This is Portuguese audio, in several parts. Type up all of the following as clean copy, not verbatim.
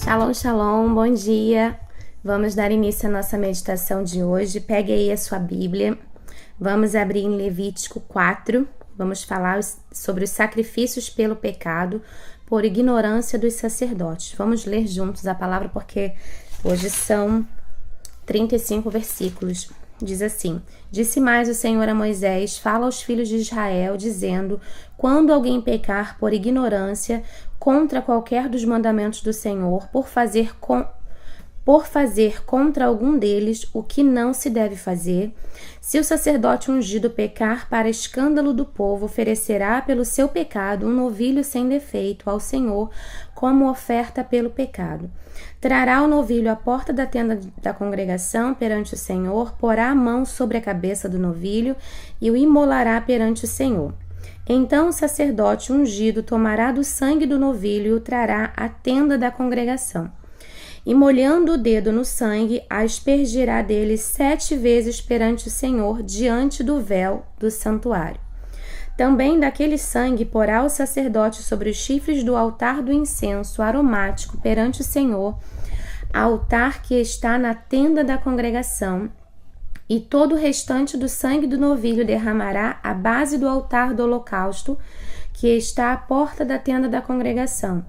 Shalom, shalom, bom dia. Vamos dar início à nossa meditação de hoje. Pegue aí a sua Bíblia. Vamos abrir em Levítico 4. Vamos falar sobre os sacrifícios pelo pecado por ignorância dos sacerdotes. Vamos ler juntos a palavra porque hoje são 35 versículos. Diz assim: Disse mais o Senhor a Moisés: Fala aos filhos de Israel, dizendo: Quando alguém pecar por ignorância contra qualquer dos mandamentos do Senhor, por fazer contra algum deles o que não se deve fazer, se o sacerdote ungido pecar para escândalo do povo, oferecerá pelo seu pecado um novilho sem defeito ao Senhor como oferta pelo pecado. Trará o novilho à porta da tenda da congregação perante o Senhor, porá a mão sobre a cabeça do novilho e o imolará perante o Senhor. Então o sacerdote ungido tomará do sangue do novilho e o trará à tenda da congregação. E molhando o dedo no sangue, aspergirá dele 7 vezes perante o Senhor, diante do véu do santuário. Também daquele sangue porá o sacerdote sobre os chifres do altar do incenso aromático perante o Senhor, altar que está na tenda da congregação, e todo o restante do sangue do novilho derramará à base do altar do holocausto, que está à porta da tenda da congregação.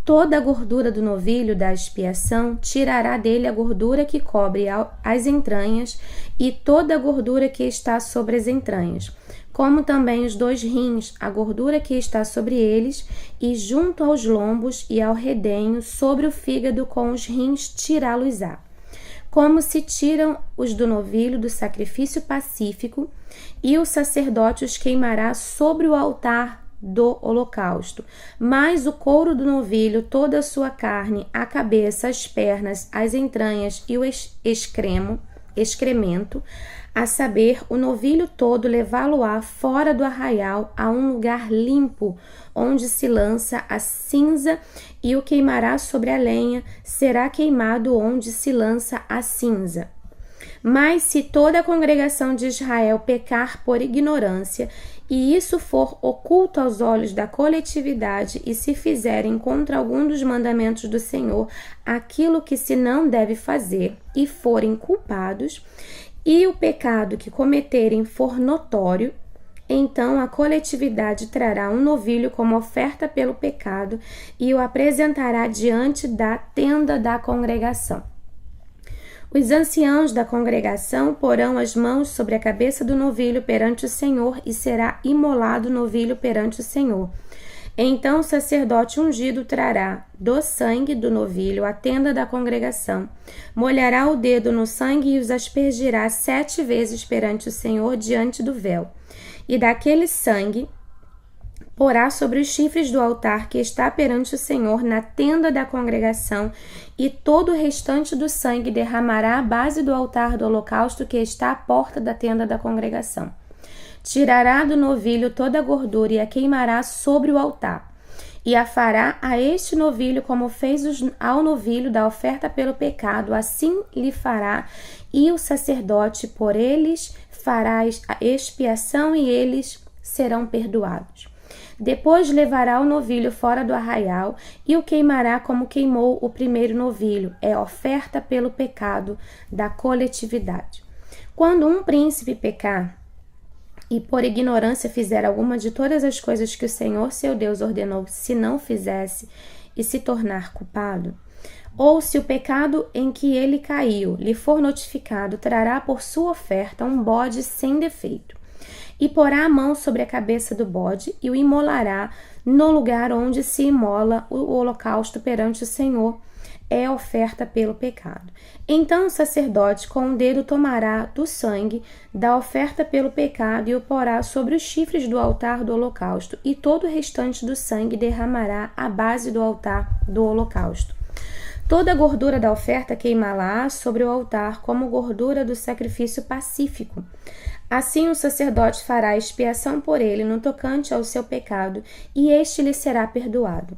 Toda a gordura do novilho da expiação tirará dele a gordura que cobre as entranhas e toda a gordura que está sobre as entranhas, como também os 2 rins, a gordura que está sobre eles, e junto aos lombos e ao redenho, sobre o fígado com os rins tirá-los-á. Como se tiram os do novilho do sacrifício pacífico, e o sacerdote os queimará sobre o altar do holocausto, mas o couro do novilho, toda a sua carne, a cabeça, as pernas, as entranhas e o excremento, a saber, o novilho todo, levá-lo-á fora do arraial a um lugar limpo, onde se lança a cinza, e o queimará sobre a lenha, será queimado onde se lança a cinza. Mas se toda a congregação de Israel pecar por ignorância, e isso for oculto aos olhos da coletividade, e se fizerem contra algum dos mandamentos do Senhor aquilo que se não deve fazer, e forem culpados, e o pecado que cometerem for notório, então a coletividade trará um novilho como oferta pelo pecado e o apresentará diante da tenda da congregação. Os anciãos da congregação porão as mãos sobre a cabeça do novilho perante o Senhor, e será imolado o novilho perante o Senhor. Então o sacerdote ungido trará do sangue do novilho à tenda da congregação, molhará o dedo no sangue e os aspergirá 7 vezes perante o Senhor diante do véu. E daquele sangue porá sobre os chifres do altar que está perante o Senhor na tenda da congregação, e todo o restante do sangue derramará à base do altar do holocausto que está à porta da tenda da congregação. Tirará do novilho toda a gordura e a queimará sobre o altar. E a fará a este novilho como fez ao novilho da oferta pelo pecado, assim lhe fará, e o sacerdote por eles fará a expiação, e eles serão perdoados. Depois levará o novilho fora do arraial e o queimará como queimou o primeiro novilho, é oferta pelo pecado da coletividade. Quando um príncipe pecar e por ignorância fizer alguma de todas as coisas que o Senhor seu Deus ordenou, se não fizesse, e se tornar culpado, ou se o pecado em que ele caiu lhe for notificado, trará por sua oferta um bode sem defeito, e porá a mão sobre a cabeça do bode e o imolará no lugar onde se imola o holocausto perante o Senhor, é oferta pelo pecado. Então o sacerdote com o dedo tomará do sangue da oferta pelo pecado e o porá sobre os chifres do altar do holocausto, e todo o restante do sangue derramará à base do altar do holocausto. Toda a gordura da oferta queimá-la sobre o altar como gordura do sacrifício pacífico. Assim o sacerdote fará expiação por ele no tocante ao seu pecado, e este lhe será perdoado.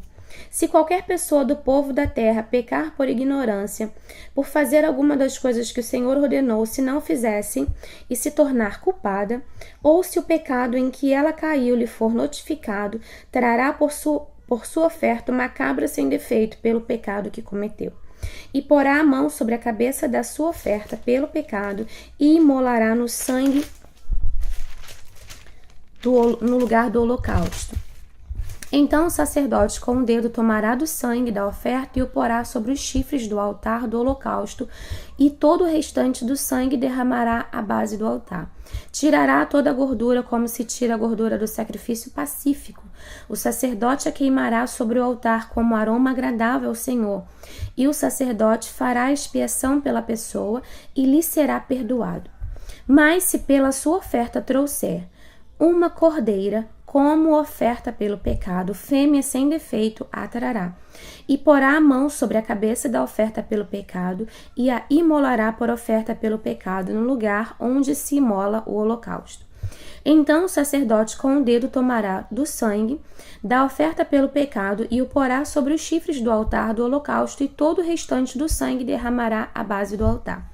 Se qualquer pessoa do povo da terra pecar por ignorância, por fazer alguma das coisas que o Senhor ordenou, se não fizessem, e se tornar culpada, ou se o pecado em que ela caiu lhe for notificado, trará por sua oferta uma cabra sem defeito pelo pecado que cometeu. E porá a mão sobre a cabeça da sua oferta pelo pecado e imolará no sangue no lugar do holocausto. Então o sacerdote com o dedo tomará do sangue da oferta e o porá sobre os chifres do altar do holocausto, e todo o restante do sangue derramará à base do altar. Tirará toda a gordura como se tira a gordura do sacrifício pacífico. O sacerdote a queimará sobre o altar como aroma agradável ao Senhor, e o sacerdote fará expiação pela pessoa e lhe será perdoado. Mas se pela sua oferta trouxer uma cordeira como oferta pelo pecado, fêmea sem defeito a trará, e porá a mão sobre a cabeça da oferta pelo pecado, e a imolará por oferta pelo pecado no lugar onde se imola o holocausto. Então o sacerdote com o dedo tomará do sangue da oferta pelo pecado e o porá sobre os chifres do altar do holocausto, e todo o restante do sangue derramará à base do altar.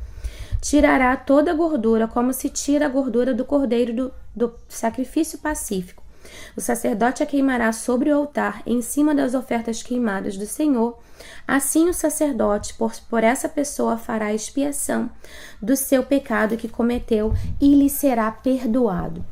Tirará toda a gordura como se tira a gordura do cordeiro do sacrifício pacífico. O sacerdote a queimará sobre o altar, em cima das ofertas queimadas do Senhor. Assim o sacerdote, por essa pessoa, fará expiação do seu pecado que cometeu e lhe será perdoado.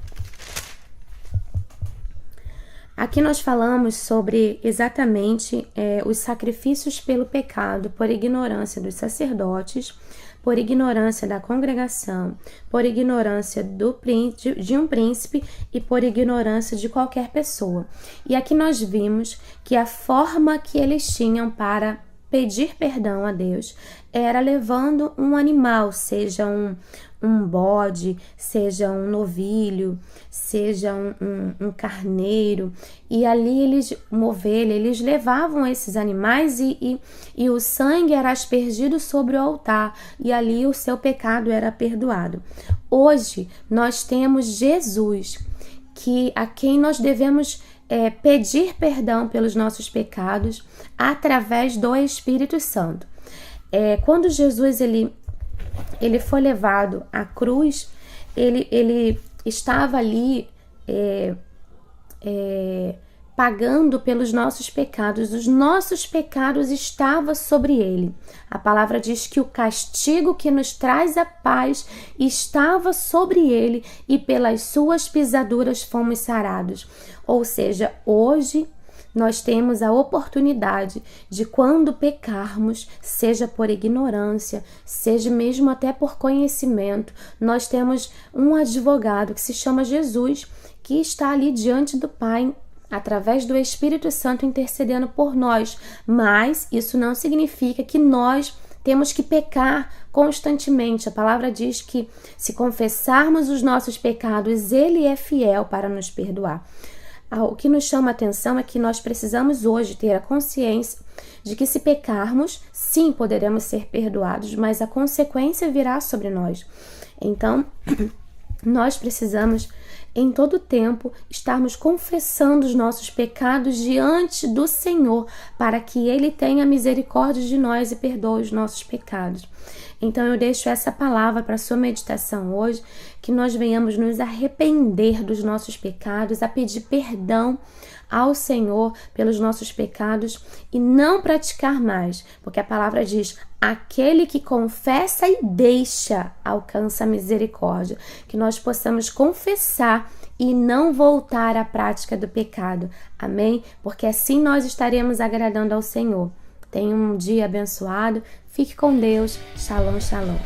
Aqui nós falamos sobre exatamente os sacrifícios pelo pecado, por ignorância dos sacerdotes, por ignorância da congregação, por ignorância de um príncipe e por ignorância de qualquer pessoa. E aqui nós vimos que a forma que eles tinham para pedir perdão a Deus era levando um animal, seja um bode, seja um novilho, seja um carneiro, e ali uma ovelha, eles levavam esses animais e o sangue era aspergido sobre o altar, e ali o seu pecado era perdoado. Hoje nós temos Jesus, a quem nós devemos pedir perdão pelos nossos pecados através do Espírito Santo. Quando Jesus ele foi levado à cruz, ele estava ali pagando pelos nossos pecados. Os nossos pecados estavam sobre ele. A palavra diz que o castigo que nos traz a paz estava sobre ele, e pelas suas pisaduras fomos sarados. Ou seja, hoje nós temos a oportunidade de, quando pecarmos, seja por ignorância, seja mesmo até por conhecimento, nós temos um advogado que se chama Jesus, que está ali diante do Pai, através do Espírito Santo, intercedendo por nós. Mas isso não significa que nós temos que pecar constantemente. A palavra diz que, se confessarmos os nossos pecados, Ele é fiel para nos perdoar. O que nos chama a atenção é que nós precisamos hoje ter a consciência de que, se pecarmos, sim, poderemos ser perdoados, mas a consequência virá sobre nós. Então, nós precisamos, em todo tempo, estarmos confessando os nossos pecados diante do Senhor, para que Ele tenha misericórdia de nós e perdoe os nossos pecados. Então eu deixo essa palavra para a sua meditação hoje, que nós venhamos nos arrepender dos nossos pecados, a pedir perdão ao Senhor pelos nossos pecados e não praticar mais, porque a palavra diz: aquele que confessa e deixa alcança a misericórdia. Que nós possamos confessar e não voltar à prática do pecado. Amém? Porque assim nós estaremos agradando ao Senhor. Tenha um dia abençoado. Fique com Deus. Shalom, shalom.